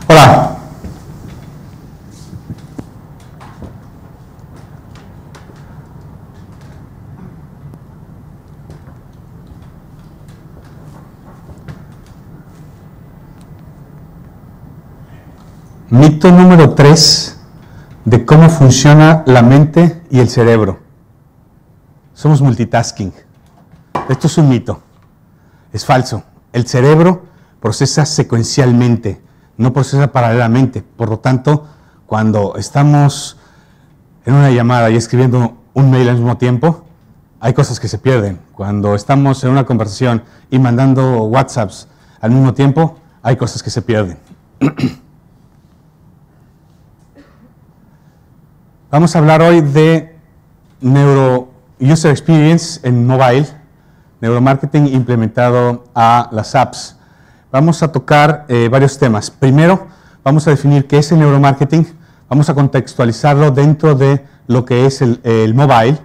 Hola. Mito número 3 de cómo funciona la mente y el cerebro. Somos multitasking. Esto es un mito. Es falso. El cerebro procesa secuencialmente, no procesa paralelamente. Por lo tanto, cuando estamos en una llamada y escribiendo un mail al mismo tiempo, hay cosas que se pierden. Cuando estamos en una conversación y mandando WhatsApps al mismo tiempo, hay cosas que se pierden. Vamos a hablar hoy de Neuro User Experience en mobile, neuromarketing implementado a las apps. Vamos a tocar varios temas. Primero, vamos a definir qué es el neuromarketing, vamos a contextualizarlo dentro de lo que es el mobile,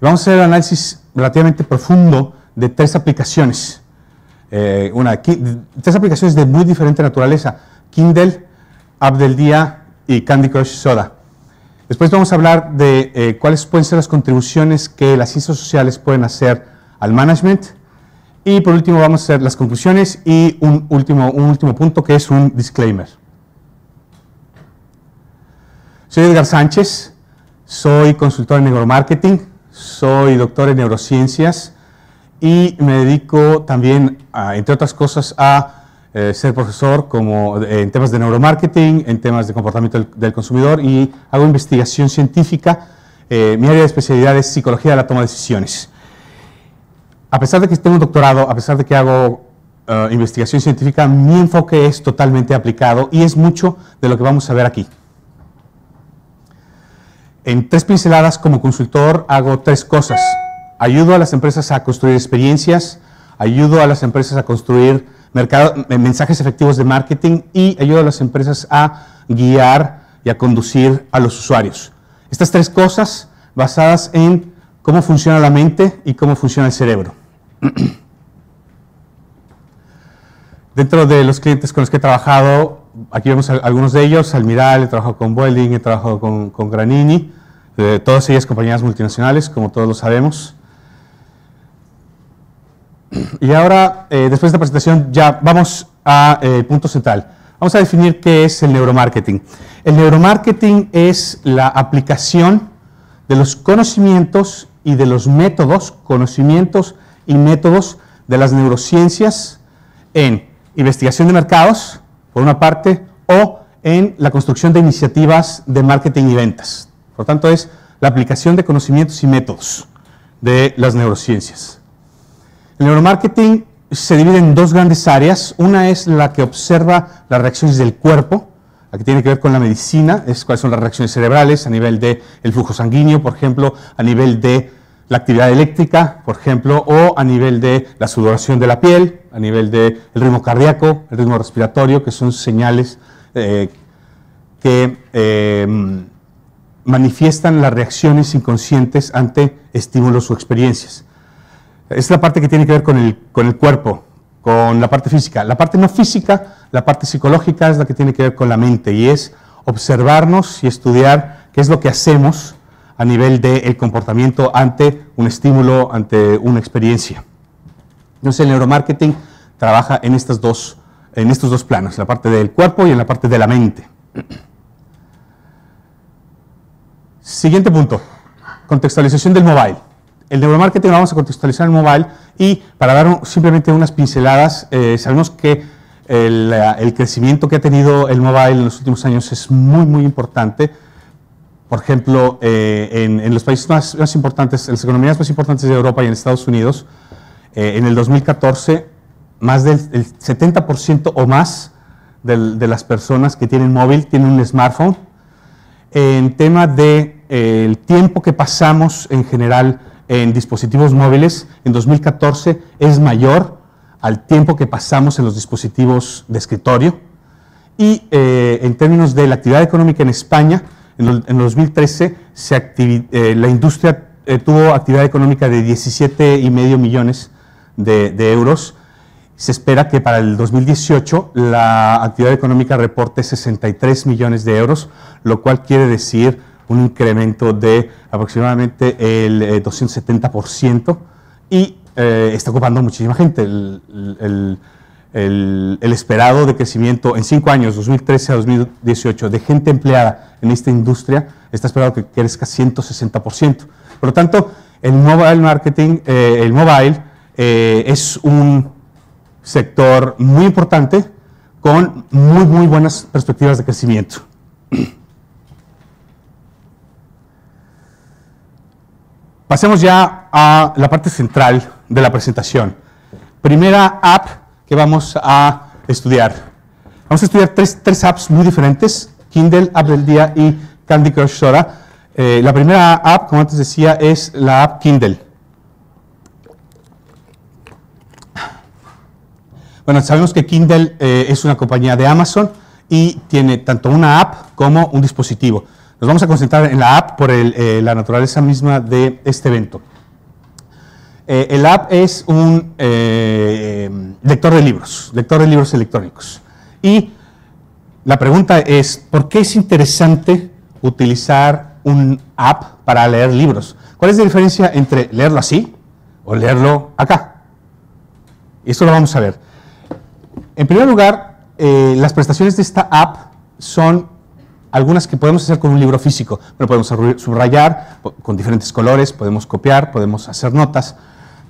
y vamos a hacer un análisis relativamente profundo de tres aplicaciones. Tres aplicaciones de muy diferente naturaleza: Kindle, App del Día y Candy Crush Soda. Después vamos a hablar de cuáles pueden ser las contribuciones que las ciencias sociales pueden hacer al management. Y por último vamos a hacer las conclusiones y un último punto, que es un disclaimer. Soy Edgar Sánchez, soy consultor en neuromarketing, soy doctor en neurociencias y me dedico también, entre otras cosas, a ser profesor en temas de neuromarketing, en temas de comportamiento del consumidor, y hago investigación científica. Mi área de especialidad es psicología de la toma de decisiones. A pesar de que tengo un doctorado, a pesar de que hago investigación científica, mi enfoque es totalmente aplicado y es mucho de lo que vamos a ver aquí. En tres pinceladas, como consultor, hago tres cosas. Ayudo a las empresas a construir experiencias, ayudo a las empresas a construir mensajes efectivos de marketing y ayudo a las empresas a guiar y a conducir a los usuarios. Estas tres cosas basadas en cómo funciona la mente y cómo funciona el cerebro. Dentro de los clientes con los que he trabajado, aquí vemos algunos de ellos: Almiral, he trabajado con Vueling, he trabajado con Granini, todas ellas compañías multinacionales, como todos lo sabemos. Y ahora, después de esta presentación, ya vamos al punto central. Vamos a definir qué es el neuromarketing. El neuromarketing es la aplicación de los conocimientos y de los métodos, de las neurociencias en investigación de mercados, por una parte, o en la construcción de iniciativas de marketing y ventas. Por lo tanto, es la aplicación de conocimientos y métodos de las neurociencias. El neuromarketing se divide en dos grandes áreas. Una es la que observa las reacciones del cuerpo, la que tiene que ver con la medicina, es cuáles son las reacciones cerebrales a nivel del flujo sanguíneo, por ejemplo, a nivel de la actividad eléctrica, por ejemplo, o a nivel de la sudoración de la piel, a nivel del ritmo cardíaco, el ritmo respiratorio, que son señales que manifiestan las reacciones inconscientes ante estímulos o experiencias. Es la parte que tiene que ver con el cuerpo, con la parte física. La parte no física, la parte psicológica, es la que tiene que ver con la mente, y es observarnos y estudiar qué es lo que hacemos a nivel del comportamiento ante un estímulo, ante una experiencia. Entonces, el neuromarketing trabaja en estos dos planos, en la parte del cuerpo y en la parte de la mente. Siguiente punto: contextualización del mobile. El neuromarketing lo vamos a contextualizar en mobile, y para dar simplemente unas pinceladas, sabemos que el crecimiento que ha tenido el mobile en los últimos años es muy, muy importante. Por ejemplo, en los países más importantes, en las economías más importantes de Europa y en Estados Unidos, en el 2014, más del 70% o más de las personas que tienen móvil tienen un smartphone. En tema del tiempo que pasamos en general en dispositivos móviles, en 2014 es mayor al tiempo que pasamos en los dispositivos de escritorio. Y en términos de la actividad económica en España, en 2013 la industria tuvo actividad económica de 17,5 millones de euros. Se espera que para el 2018 la actividad económica reporte 63 millones de euros, lo cual quiere decir un incremento de aproximadamente el 270% y está ocupando muchísima gente. El esperado de crecimiento en 5 años, 2013 a 2018, de gente empleada en esta industria está esperado que crezca 160%. Por lo tanto, el mobile marketing, el mobile es un sector muy importante con muy buenas perspectivas de crecimiento. Pasemos ya a la parte central de la presentación. Primera app que vamos a estudiar. Vamos a estudiar tres apps muy diferentes, Kindle, App del Día y Candy Crush Soda. La primera app, como antes decía, es la app Kindle. Bueno, sabemos que Kindle es una compañía de Amazon y tiene tanto una app como un dispositivo. Nos vamos a concentrar en la app por la naturaleza misma de este evento. El app es un lector de libros electrónicos. Y la pregunta es, ¿por qué es interesante utilizar un app para leer libros? ¿Cuál es la diferencia entre leerlo así o leerlo acá? Esto lo vamos a ver. En primer lugar, las prestaciones de esta app son algunas que podemos hacer con un libro físico. Pero podemos subrayar con diferentes colores, podemos copiar, podemos hacer notas,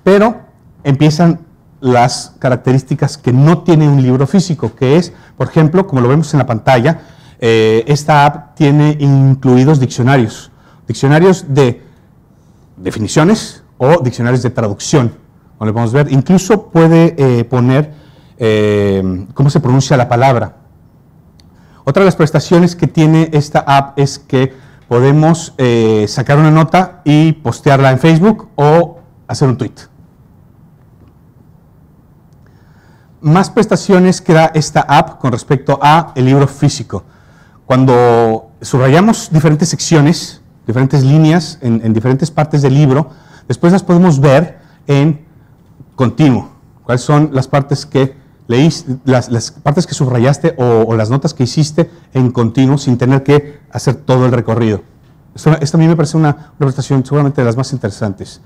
pero empiezan las características que no tiene un libro físico, que es, por ejemplo, como lo vemos en la pantalla, esta app tiene incluidos diccionarios de definiciones o diccionarios de traducción. Como le podemos ver, incluso puede poner cómo se pronuncia la palabra. Otra de las prestaciones que tiene esta app es que podemos sacar una nota y postearla en Facebook o hacer un tweet. Más prestaciones que da esta app con respecto a el libro físico. Cuando subrayamos diferentes secciones, diferentes líneas en diferentes partes del libro, después las podemos ver en continuo. ¿Cuáles son las partes que leíste, las partes que subrayaste o las notas que hiciste en continuo sin tener que hacer todo el recorrido? Esto a mí me parece una prestación seguramente de las más interesantes.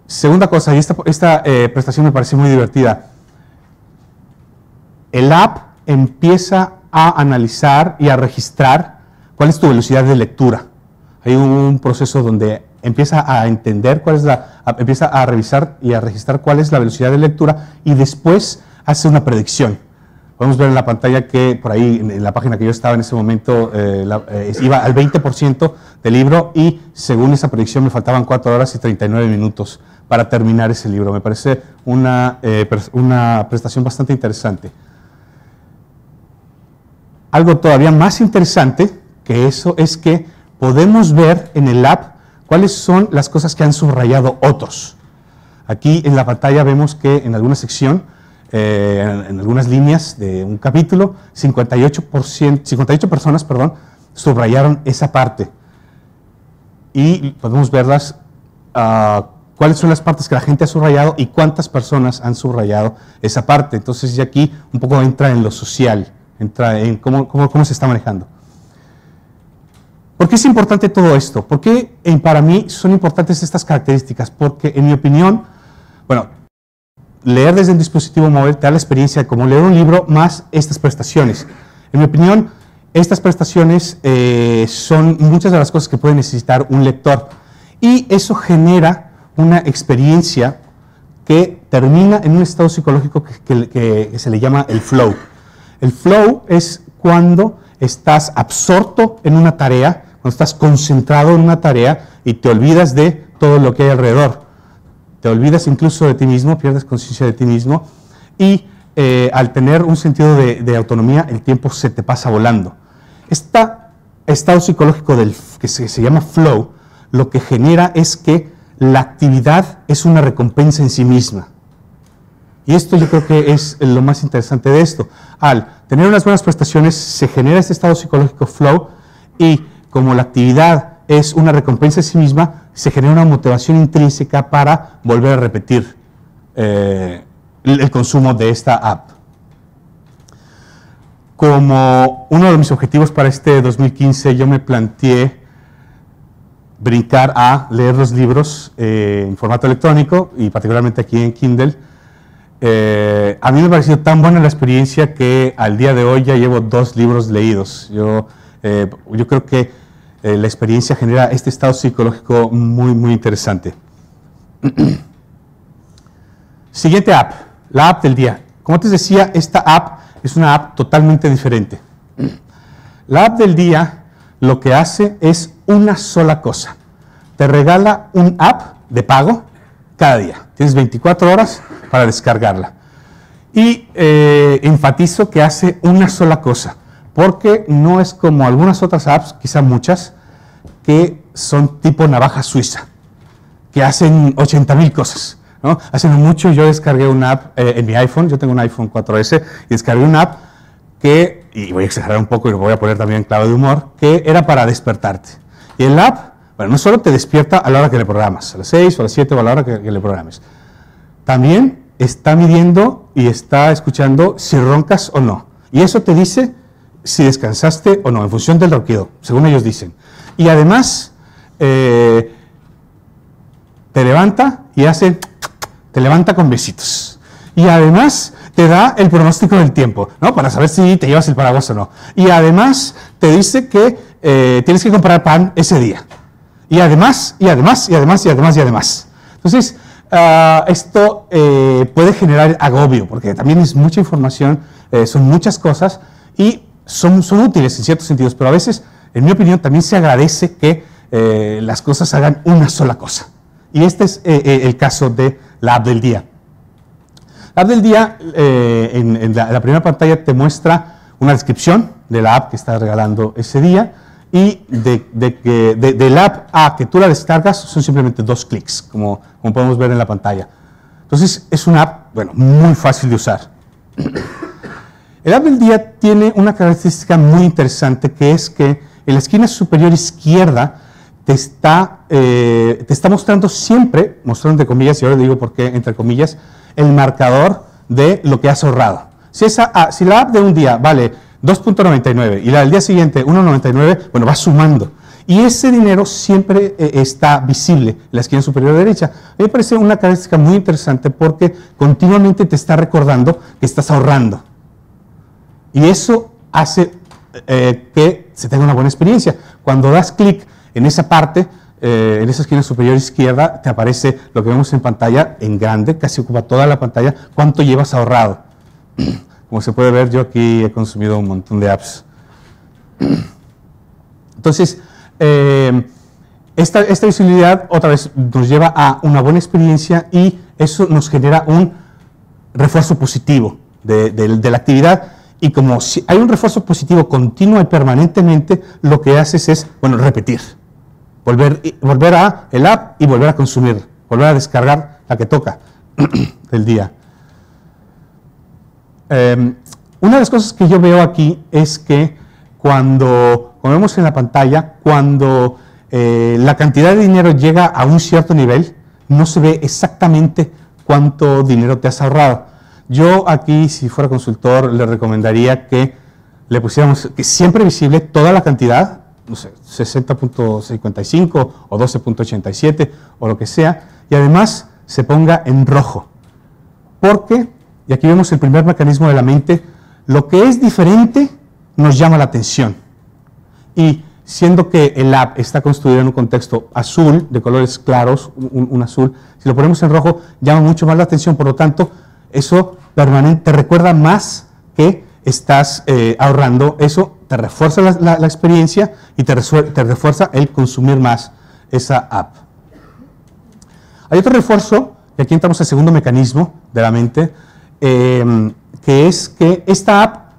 Segunda cosa, y esta prestación me parece muy divertida. El app empieza a analizar y a registrar cuál es tu velocidad de lectura. Hay un proceso donde empieza a entender empieza a revisar y a registrar cuál es la velocidad de lectura y después hace una predicción. Podemos ver en la pantalla que por ahí, en la página que yo estaba en ese momento, iba al 20% del libro y según esa predicción me faltaban 4 horas y 39 minutos para terminar ese libro. Me parece una prestación bastante interesante. Algo todavía más interesante que eso es que podemos ver en el app cuáles son las cosas que han subrayado otros. Aquí en la pantalla vemos que en alguna sección, en algunas líneas de un capítulo, 58 personas subrayaron esa parte. Y podemos verlas, cuáles son las partes que la gente ha subrayado y cuántas personas han subrayado esa parte. Entonces ya aquí un poco entra en lo social, entra en cómo se está manejando. ¿Por qué es importante todo esto? ¿Por qué para mí son importantes estas características? Porque en mi opinión, bueno, leer desde un dispositivo móvil te da la experiencia de cómo leer un libro más estas prestaciones. En mi opinión, estas prestaciones son muchas de las cosas que puede necesitar un lector y eso genera una experiencia que termina en un estado psicológico que se le llama el flow. El flow es cuando estás absorto en una tarea, cuando estás concentrado en una tarea y te olvidas de todo lo que hay alrededor. Te olvidas incluso de ti mismo, pierdes conciencia de ti mismo y al tener un sentido de autonomía, el tiempo se te pasa volando. Este estado psicológico que se llama flow, lo que genera es que la actividad es una recompensa en sí misma. Y esto yo creo que es lo más interesante de esto. Al tener unas buenas prestaciones, se genera este estado psicológico flow y como la actividad es una recompensa en sí misma, se genera una motivación intrínseca para volver a repetir el consumo de esta app. Como uno de mis objetivos para este 2015, yo me planteé brincar a leer los libros en formato electrónico y particularmente aquí en Kindle. A mí me ha parecido tan buena la experiencia que al día de hoy ya llevo 2 libros leídos. Yo creo que la experiencia genera este estado psicológico muy, muy interesante. Siguiente app, la app del día. Como te decía, esta app es una app totalmente diferente. La app del día lo que hace es una sola cosa. Te regala un app de pago cada día. Tienes 24 horas para descargarla. Y enfatizo que hace una sola cosa, porque no es como algunas otras apps, quizá muchas, que son tipo navaja suiza, que hacen 80,000 cosas, ¿no? Hace no mucho yo descargué una app en mi iPhone, yo tengo un iPhone 4S, y descargué una app que, y voy a exagerar un poco y lo voy a poner también en clave de humor, que era para despertarte. Y el app, bueno, no solo te despierta a la hora que le programas, a las 6 o a las 7 o a la hora que le programes, también está midiendo y está escuchando si roncas o no. Y eso te dice si descansaste o no, en función del ronquido, según ellos dicen. Y además, te levanta y te levanta con besitos. Y además, te da el pronóstico del tiempo, ¿no? Para saber si te llevas el paraguas o no. Y además, te dice que tienes que comprar pan ese día. Y además. Entonces, esto puede generar agobio, porque también es mucha información, son muchas cosas y son útiles en ciertos sentidos, pero a veces, en mi opinión, también se agradece que las cosas hagan una sola cosa. Y este es el caso de la app del día. La app del día, en la primera pantalla, te muestra una descripción de la app que estás regalando ese día, y de la app a que tú la descargas son simplemente 2 clics, como podemos ver en la pantalla. Entonces, es una app, bueno, muy fácil de usar. El app del día tiene una característica muy interesante, que es que en la esquina superior izquierda te está mostrando siempre, mostrando entre comillas, y ahora digo por qué entre comillas, el marcador de lo que has ahorrado. Si la app de un día vale 2.99 y la del día siguiente 1.99, bueno, va sumando. Y ese dinero siempre está visible en la esquina superior derecha. A mí me parece una característica muy interesante porque continuamente te está recordando que estás ahorrando. Y eso hace que se tenga una buena experiencia. Cuando das clic en esa parte, en esa esquina superior izquierda, te aparece lo que vemos en pantalla en grande, casi ocupa toda la pantalla, cuánto llevas ahorrado. Como se puede ver, yo aquí he consumido un montón de apps. Entonces, esta visibilidad otra vez nos lleva a una buena experiencia y eso nos genera un refuerzo positivo de la actividad. Y como si hay un refuerzo positivo continuo y permanentemente, lo que haces es, bueno, repetir. Volver a el app y volver a consumir, volver a descargar la que toca del día. Una de las cosas que yo veo aquí es que como vemos en la pantalla, cuando la cantidad de dinero llega a un cierto nivel, no se ve exactamente cuánto dinero te has ahorrado. Yo aquí, si fuera consultor, le recomendaría que le pusiéramos que siempre visible toda la cantidad, no sé, 60.55 o 12.87 o lo que sea, y además se ponga en rojo. Porque, y aquí vemos el primer mecanismo de la mente, lo que es diferente nos llama la atención. Y siendo que el app está construido en un contexto azul, de colores claros, un azul, si lo ponemos en rojo, llama mucho más la atención, por lo tanto, eso te recuerda más que estás ahorrando, eso te refuerza la experiencia y te refuerza el consumir más esa app. Hay otro refuerzo, y aquí entramos al segundo mecanismo de la mente, que es que esta app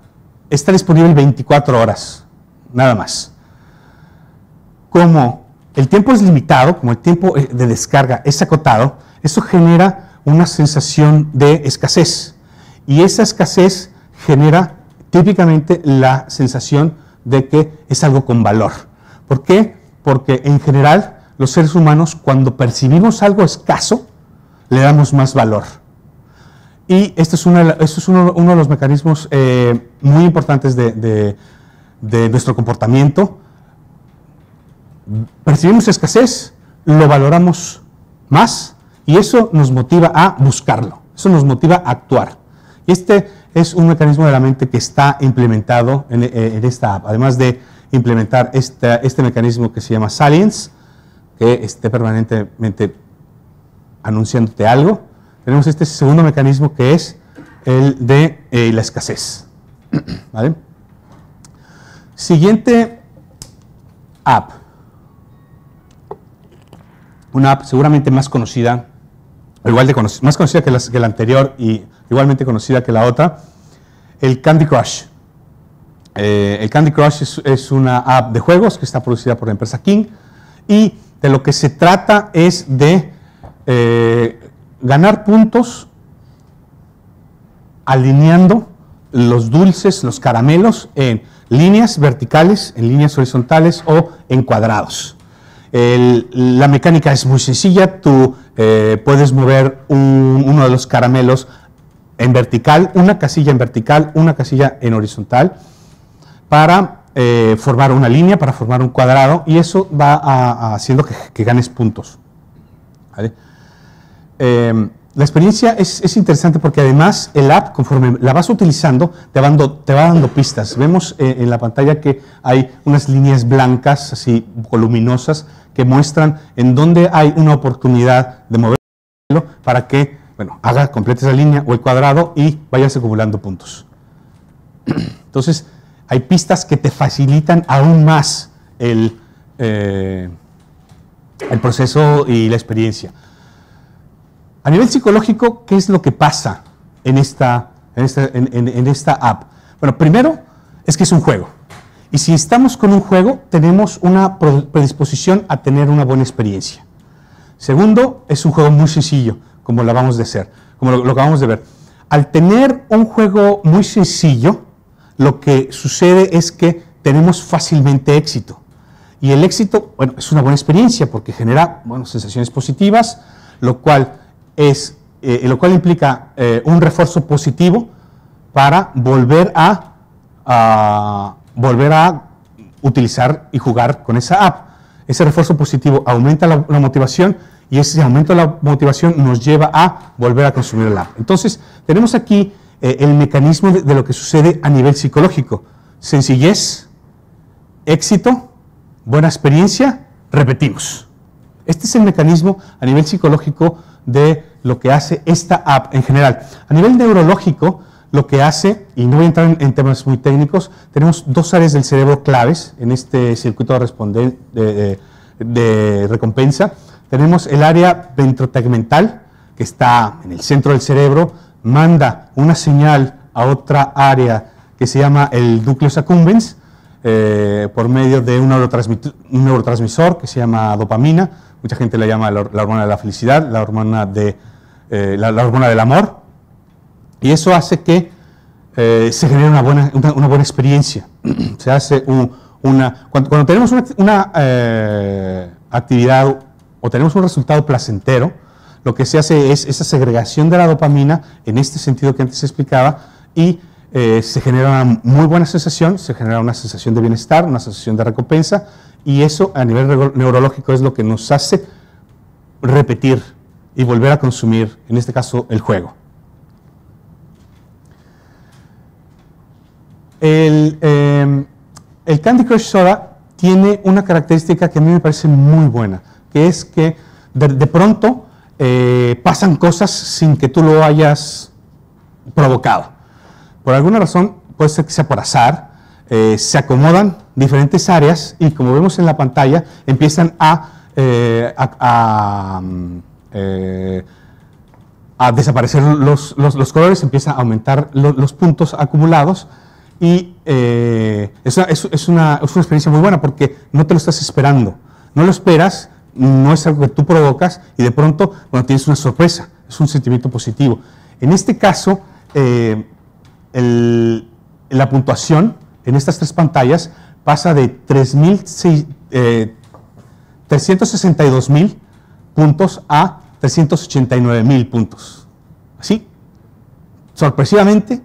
está disponible 24 horas, nada más. Como el tiempo es limitado, como el tiempo de descarga es acotado, eso genera una sensación de escasez. Y esa escasez genera típicamente la sensación de que es algo con valor. ¿Por qué? Porque en general los seres humanos, cuando percibimos algo escaso, le damos más valor. Y este es uno de los mecanismos muy importantes de nuestro comportamiento. Percibimos escasez, lo valoramos más y eso nos motiva a buscarlo, eso nos motiva a actuar. Y este es un mecanismo de la mente que está implementado en esta app, además de implementar este mecanismo que se llama Salience, que esté permanentemente anunciándote algo. Tenemos este segundo mecanismo que es el de la escasez. ¿Vale? Siguiente app. Una app seguramente más conocida, más conocida que la anterior y igualmente conocida que la otra, el Candy Crush. El Candy Crush es una app de juegos que está producida por la empresa King y de lo que se trata es de ganar puntos alineando los dulces, los caramelos en líneas verticales, en líneas horizontales o en cuadrados. La mecánica es muy sencilla, tú puedes mover uno de los caramelos en vertical, una casilla en vertical, una casilla en horizontal, para formar una línea, para formar un cuadrado, y eso va haciendo que ganes puntos. ¿Vale? La experiencia es interesante porque además el app, conforme la vas utilizando, te va dando pistas. Vemos en la pantalla que hay unas líneas blancas, así voluminosas, que muestran en dónde hay una oportunidad de moverlo para que, bueno, completes la línea o el cuadrado y vayas acumulando puntos. Entonces, hay pistas que te facilitan aún más el proceso y la experiencia. A nivel psicológico, ¿qué es lo que pasa en esta app? Bueno, primero es que es un juego. Y si estamos con un juego, tenemos una predisposición a tener una buena experiencia. Segundo, es un juego muy sencillo, como lo acabamos de ver. Al tener un juego muy sencillo, lo que sucede es que tenemos fácilmente éxito. Y el éxito, bueno, es una buena experiencia porque genera, bueno, sensaciones positivas, lo cual implica un refuerzo positivo para volver a utilizar y jugar con esa app. Ese refuerzo positivo aumenta la motivación y ese aumento de la motivación nos lleva a volver a consumir la app. Entonces, tenemos aquí el mecanismo de lo que sucede a nivel psicológico. Sencillez, éxito, buena experiencia, repetimos. Este es el mecanismo a nivel psicológico de lo que hace esta app en general. A nivel neurológico, lo que hace, y no voy a entrar en temas muy técnicos, tenemos dos áreas del cerebro claves en este circuito de recompensa. Tenemos el área ventrotegmental, que está en el centro del cerebro, manda una señal a otra área que se llama el nucleus accumbens, por medio de un neurotransmisor que se llama dopamina. Mucha gente le llama la hormona de la felicidad, la hormona del amor. Y eso hace que se genere una buena experiencia. Se hace cuando tenemos una actividad o tenemos un resultado placentero, lo que se hace es esa segregación de la dopamina en este sentido que antes explicaba y se genera una muy buena sensación, se genera una sensación de bienestar, una sensación de recompensa, y eso a nivel neurológico es lo que nos hace repetir y volver a consumir, en este caso, el juego. El Candy Crush Soda tiene una característica que a mí me parece muy buena, que es que de pronto pasan cosas sin que tú lo hayas provocado. Por alguna razón, puede ser que sea por azar, se acomodan diferentes áreas y, como vemos en la pantalla, empiezan a desaparecer los colores, empieza a aumentar los puntos acumulados y es una experiencia muy buena porque no te lo estás esperando, no lo esperas, no es algo que tú provocas y de pronto, bueno, tienes una sorpresa, es un sentimiento positivo. En este caso, la puntuación en estas tres pantallas pasa de 362.000 puntos a 389.000 puntos. ¿Así? sorpresivamente,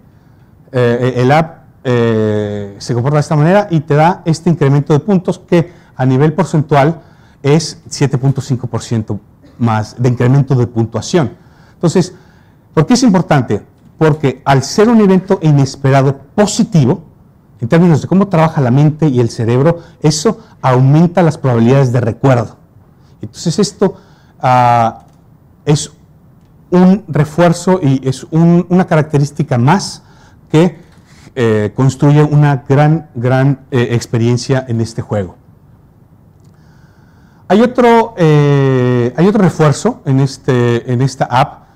el app se comporta de esta manera y te da este incremento de puntos que a nivel porcentual es 7.5% más de incremento de puntuación. Entonces, ¿por qué es importante? Porque al ser un evento inesperado positivo, en términos de cómo trabaja la mente y el cerebro, eso aumenta las probabilidades de recuerdo. Entonces esto es un refuerzo y es una característica más que construye una gran experiencia en este juego. Hay otro refuerzo en esta app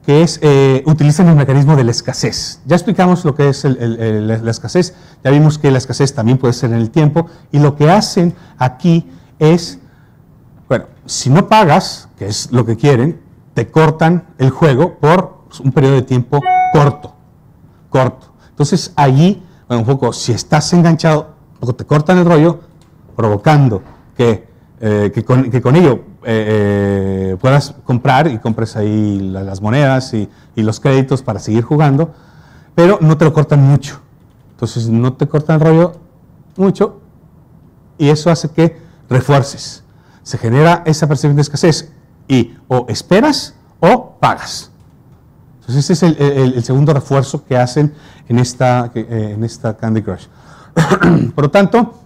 que es, utilizan el mecanismo de la escasez. Ya explicamos lo que es la escasez, ya vimos que la escasez también puede ser en el tiempo, y lo que hacen aquí es, bueno, si no pagas, que es lo que quieren, te cortan el juego por un periodo de tiempo corto. Entonces allí, bueno, un poco, si estás enganchado, te cortan el rollo, provocando que con ello puedas comprar y compres ahí las monedas y los créditos para seguir jugando, pero no te lo cortan mucho. Entonces no te cortan el rollo mucho y eso hace que refuerces. Se genera esa percepción de escasez y o esperas o pagas. Entonces ese es el segundo refuerzo que hacen en esta Candy Crush. Por lo tanto,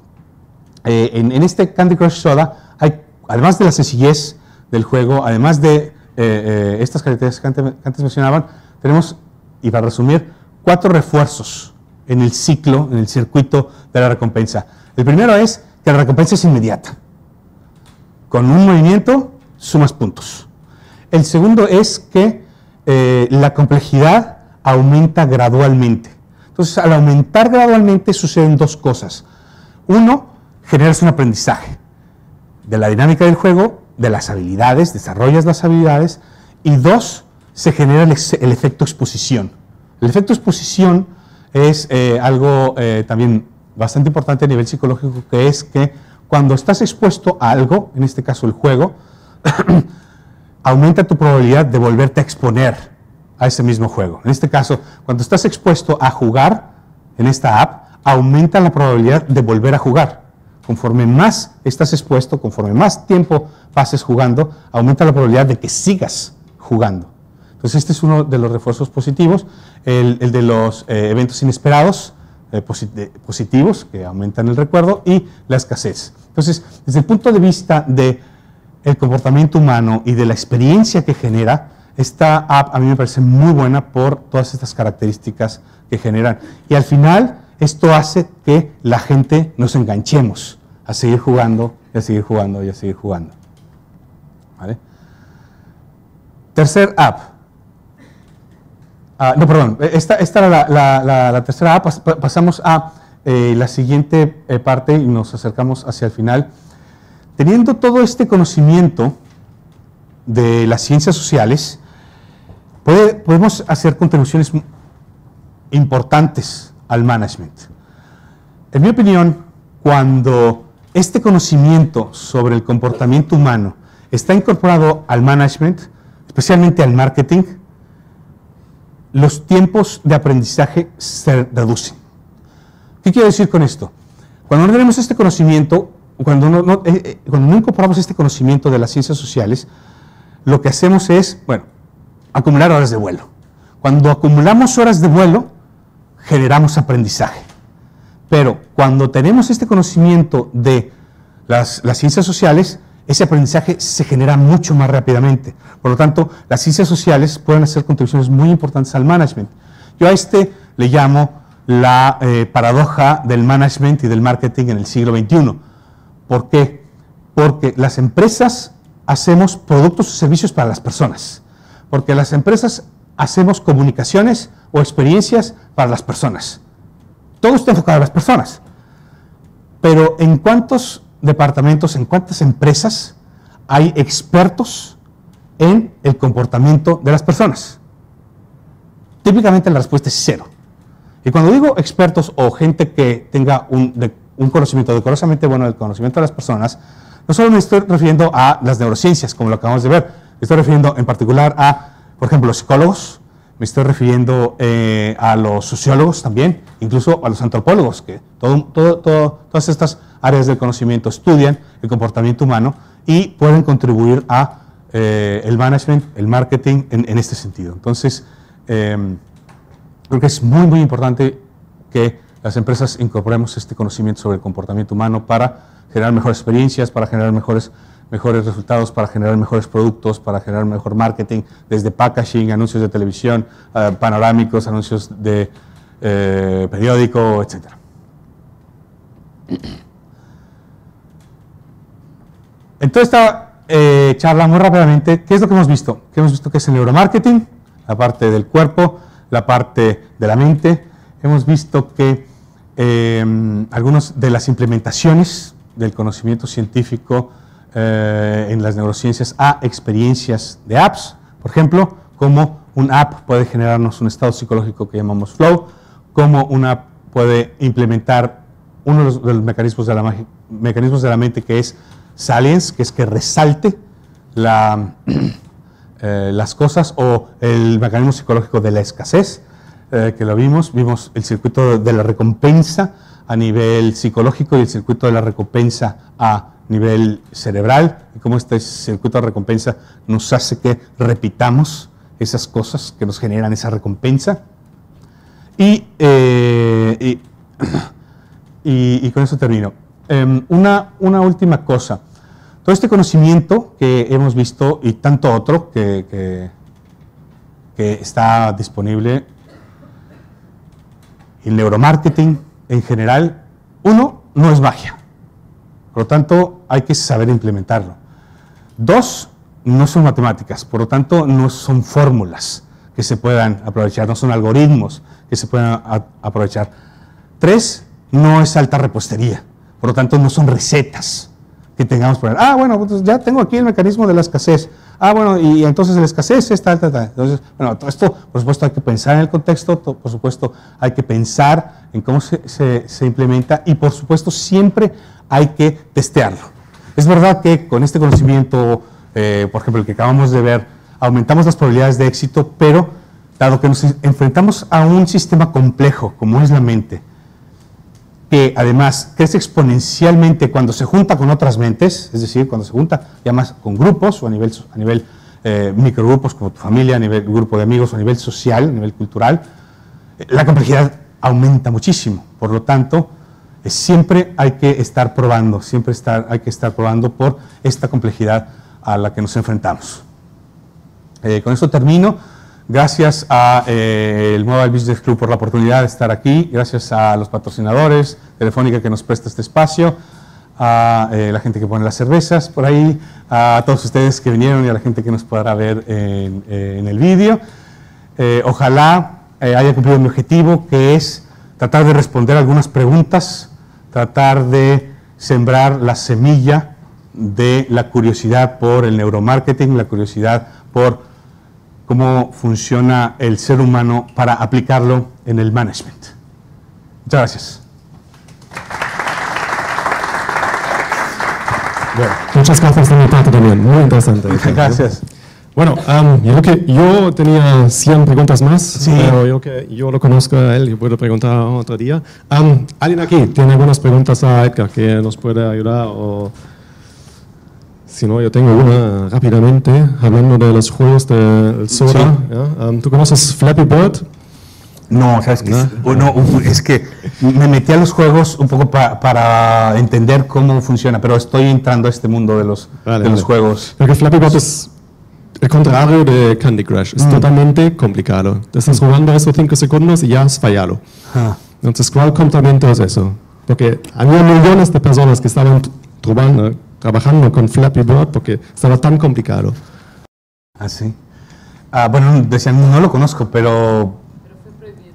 en este Candy Crush Soda hay, además de la sencillez del juego, además de estas características que antes mencionaban, tenemos, y para resumir, 4 refuerzos en el ciclo, en el circuito de la recompensa. El primero es que la recompensa es inmediata. Con un movimiento sumas puntos. El segundo es que la complejidad aumenta gradualmente. Entonces, al aumentar gradualmente suceden 2 cosas. Uno, generas un aprendizaje de la dinámica del juego, de las habilidades, desarrollas las habilidades, y 2, se genera el efecto exposición. El efecto exposición es algo también bastante importante a nivel psicológico, que es que cuando estás expuesto a algo, en este caso el juego, aumenta tu probabilidad de volverte a exponer a ese mismo juego. En este caso, cuando estás expuesto a jugar en esta app, aumenta la probabilidad de volver a jugar. Conforme más estás expuesto, conforme más tiempo pases jugando, aumenta la probabilidad de que sigas jugando. Entonces este es uno de los refuerzos positivos, el de los eventos inesperados, positivos, que aumentan el recuerdo, y la escasez. Entonces, desde el punto de vista del comportamiento humano y de la experiencia que genera, esta app a mí me parece muy buena por todas estas características que generan. Y al final, esto hace que la gente nos enganchemos a seguir jugando, y a seguir jugando, y a seguir jugando. ¿Vale? Tercer app. No, perdón, esta era la tercera app. Pasamos a la siguiente parte y nos acercamos hacia el final. Teniendo todo este conocimiento de las ciencias sociales, podemos hacer contribuciones importantes al management. En mi opinión, cuando este conocimiento sobre el comportamiento humano está incorporado al management, especialmente al marketing, los tiempos de aprendizaje se reducen. ¿Qué quiero decir con esto? Cuando no tenemos este conocimiento, cuando no incorporamos este conocimiento de las ciencias sociales, lo que hacemos es, bueno, acumular horas de vuelo. Cuando acumulamos horas de vuelo, generamos aprendizaje. Pero cuando tenemos este conocimiento de las ciencias sociales, ese aprendizaje se genera mucho más rápidamente. Por lo tanto, las ciencias sociales pueden hacer contribuciones muy importantes al management. Yo a le llamo la paradoja del management y del marketing en el siglo XXI. ¿Por qué? Porque las empresas hacemos productos o servicios para las personas. Porque las empresas hacemos comunicaciones o experiencias para las personas. Todo está enfocado a las personas. Pero ¿en cuántos departamentos, en cuántas empresas hay expertos en el comportamiento de las personas? Típicamente la respuesta es 0. Y cuando digo expertos o gente que tenga un conocimiento decorosamente bueno del conocimiento de las personas, no solo me estoy refiriendo a las neurociencias, como lo acabamos de ver, me estoy refiriendo en particular a, por ejemplo, los psicólogos, me estoy refiriendo a los sociólogos también, incluso a los antropólogos, que todas estas áreas del conocimiento estudian el comportamiento humano y pueden contribuir a el management, el marketing en este sentido. Entonces, creo que es muy, muy importante que las empresas incorporemos este conocimiento sobre el comportamiento humano para generar mejores experiencias, para generar mejores resultados, para generar mejores productos, para generar mejor marketing, desde packaging, anuncios de televisión, panorámicos, anuncios de periódico, etc. En toda esta charla, muy rápidamente, ¿qué es lo que hemos visto? Que hemos visto que es el neuromarketing, la parte del cuerpo, la parte de la mente. Hemos visto que algunas de las implementaciones del conocimiento científico en las neurociencias a experiencias de apps, por ejemplo, cómo un app puede generarnos un estado psicológico que llamamos flow, cómo una app puede implementar uno de los mecanismos de la mente que es salience, que es que resalte las cosas, o el mecanismo psicológico de la escasez, que lo vimos el circuito de la recompensa a nivel psicológico y el circuito de la recompensa a nivel cerebral, y cómo este circuito de recompensa nos hace que repitamos esas cosas que nos generan esa recompensa. Y con eso termino. Una última cosa. Todo este conocimiento que hemos visto y tanto otro que está disponible, el neuromarketing en general, uno, no es magia. Por lo tanto, hay que saber implementarlo. Dos, no son matemáticas, por lo tanto, no son fórmulas que se puedan aprovechar, no son algoritmos que se puedan aprovechar. Tres, no es alta repostería, por lo tanto, no son recetas que tengamos por ahí. Bueno, pues ya tengo aquí el mecanismo de la escasez. Bueno, y entonces la escasez es tal. Entonces, bueno, todo esto, por supuesto, hay que pensar en el contexto, por supuesto, hay que pensar en cómo se implementa y, por supuesto, siempre hay que testearlo. Es verdad que con este conocimiento, por ejemplo, el que acabamos de ver, aumentamos las probabilidades de éxito, pero dado que nos enfrentamos a un sistema complejo como es la mente, que además crece exponencialmente cuando se junta con otras mentes, es decir, cuando se junta ya más con grupos o a nivel microgrupos como tu familia, a nivel grupo de amigos, a nivel social, a nivel cultural, la complejidad aumenta muchísimo. Por lo tanto, siempre hay que estar probando, hay que estar probando por esta complejidad a la que nos enfrentamos. Con esto termino. Gracias al Mobile Business Club por la oportunidad de estar aquí, gracias a los patrocinadores, Telefónica que nos presta este espacio, a la gente que pone las cervezas por ahí, a todos ustedes que vinieron y a la gente que nos podrá ver en el vídeo. Ojalá haya cumplido mi objetivo, que es tratar de responder algunas preguntas, tratar de sembrar la semilla de la curiosidad por el neuromarketing, la curiosidad por cómo funciona el ser humano para aplicarlo en el management. Muchas gracias. Bueno, muchas gracias de mi parte también, muy interesante. Gracias. Bueno, yo tenía 100 preguntas más, sí, pero yo lo conozco a él y puedo preguntar otro día. ¿Alguien aquí tiene algunas preguntas a Edgar que nos puede ayudar? O si no, yo tengo una rápidamente, hablando de los juegos del Soda. Sí. ¿Ya? ¿Tú conoces Flappy Bird? No, ¿sabes qué? No, es que me metí a los juegos un poco para entender cómo funciona, pero estoy entrando a este mundo de los juegos. Porque Flappy Bird es el contrario de Candy Crush, es totalmente complicado. Te estás jugando esos 5 segundos y ya has fallado. Entonces, ¿cuál complemento es eso? Porque había millones de personas que estaban trabajando con Flappy Bird porque estaba tan complicado. Ah, sí. Bueno, decían, no lo conozco, pero fue prohibido.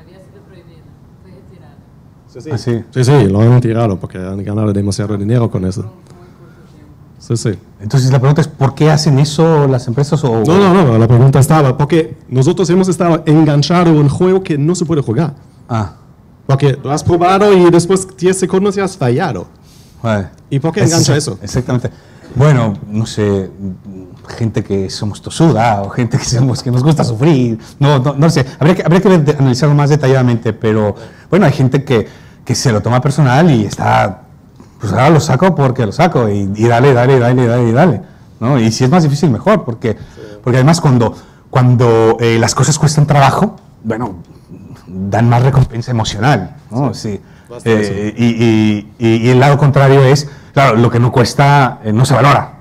Había sido prohibido. Fue retirado. Sí, lo han tirado porque han ganado demasiado dinero con eso. Sí. Entonces la pregunta es, ¿por qué hacen eso las empresas? No, la pregunta estaba, porque nosotros hemos estado enganchados en un juego que no se puede jugar. Porque lo has probado y después 10 segundos ya has fallado. Vale. ¿Y por qué engancha eso? Exactamente. Bueno, no sé, gente que somos tosuda o gente que nos gusta sufrir. No sé, habría que analizarlo más detalladamente, pero bueno, hay gente que se lo toma personal y está, pues ahora lo saco porque lo saco y dale, ¿no? Y si es más difícil, mejor, porque además cuando las cosas cuestan trabajo, bueno, dan más recompensa emocional, ¿no? Sí. Y el lado contrario es, claro, lo que no cuesta no se valora.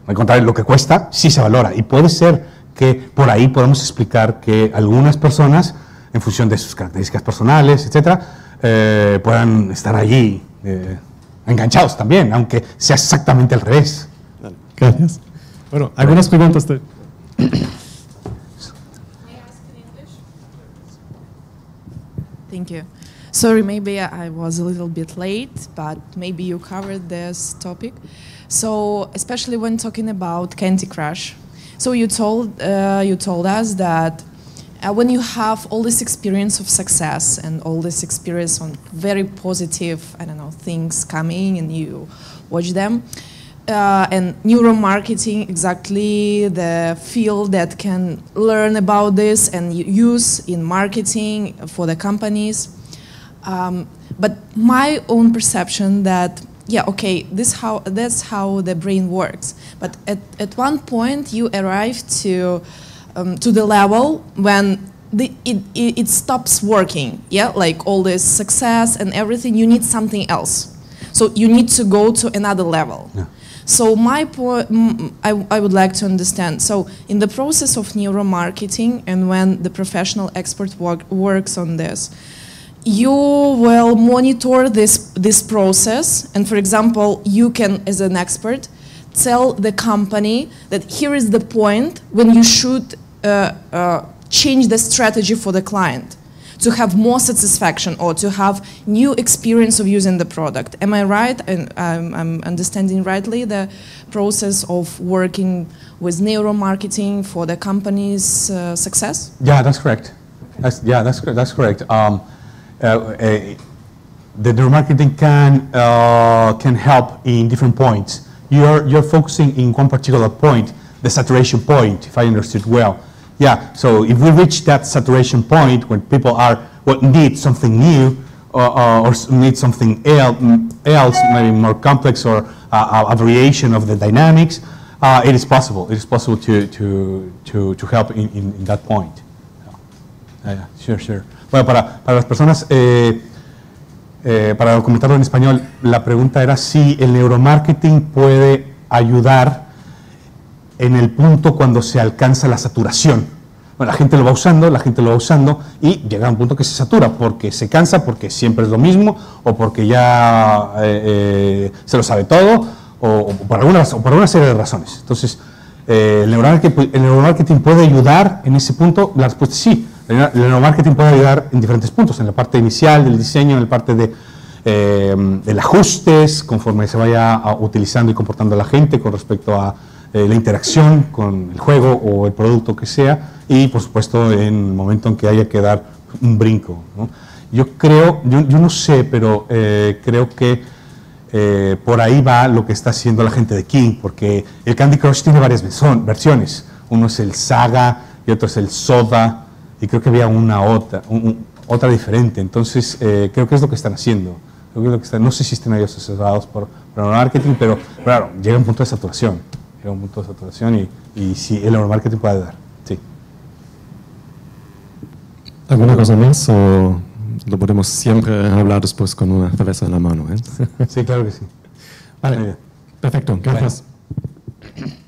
Al contrario, lo que cuesta sí se valora. Y puede ser que por ahí podemos explicar que algunas personas, en función de sus características personales, etcétera, puedan estar allí enganchados también, aunque sea exactamente al revés. Gracias. Bueno, algunas preguntas. Thank you. Sorry, maybe I was a little bit late, but maybe you covered this topic. So, especially when talking about Candy Crush, so you told us that when you have all this experience of success and all this experience on very positive, I don't know, things coming and you watch them, and neuromarketing, exactly the field that can learn about this and use in marketing for the companies. But my own perception that, yeah, okay, that's how the brain works. But at one point you arrive to the level when it stops working, yeah, like all this success and everything, you need something else. So you need to go to another level. Yeah. So my point, I would like to understand, so in the process of neuromarketing and when the professional expert works on this, you will monitor this process, and for example, you can, as an expert, tell the company that here is the point when you should change the strategy for the client to have more satisfaction or to have new experience of using the product. Am I right? And I'm understanding rightly the process of working with neuromarketing for the company's success? Yeah, that's correct. That's correct. The neuromarketing can help in different points. You're focusing in one particular point, the saturation point, if I understood well. Yeah, so if we reach that saturation point when people need something new or need something else, maybe more complex or a variation of the dynamics, it is possible. It is possible to help in that point. Yeah, sure. Bueno, para las personas, para documentarlo en español, la pregunta era si el neuromarketing puede ayudar en el punto cuando se alcanza la saturación. Bueno, la gente lo va usando y llega a un punto que se satura porque se cansa, porque siempre es lo mismo o porque ya se lo sabe todo o por una serie de razones. Entonces, ¿el neuromarketing puede ayudar en ese punto? La respuesta es sí. El neuromarketing puede ayudar en diferentes puntos, en la parte inicial del diseño, en la parte del ajustes, conforme se vaya utilizando y comportando la gente con respecto a la interacción con el juego o el producto que sea, y por supuesto en el momento en que haya que dar un brinco, ¿no? Yo no sé, pero creo que por ahí va lo que está haciendo la gente de King, porque el Candy Crush tiene varias versiones. Uno es el Saga y otro es el Soda, y creo que había otra diferente. Entonces, creo que es lo que están haciendo. No sé si están ellos asesorados por neuromarketing, pero claro, llega un punto de saturación. Y sí, el neuromarketing puede ayudar. Sí. ¿Alguna cosa más o lo podemos siempre hablar después con una cerveza en la mano? Sí, claro que sí. Vale, perfecto, gracias. Bueno.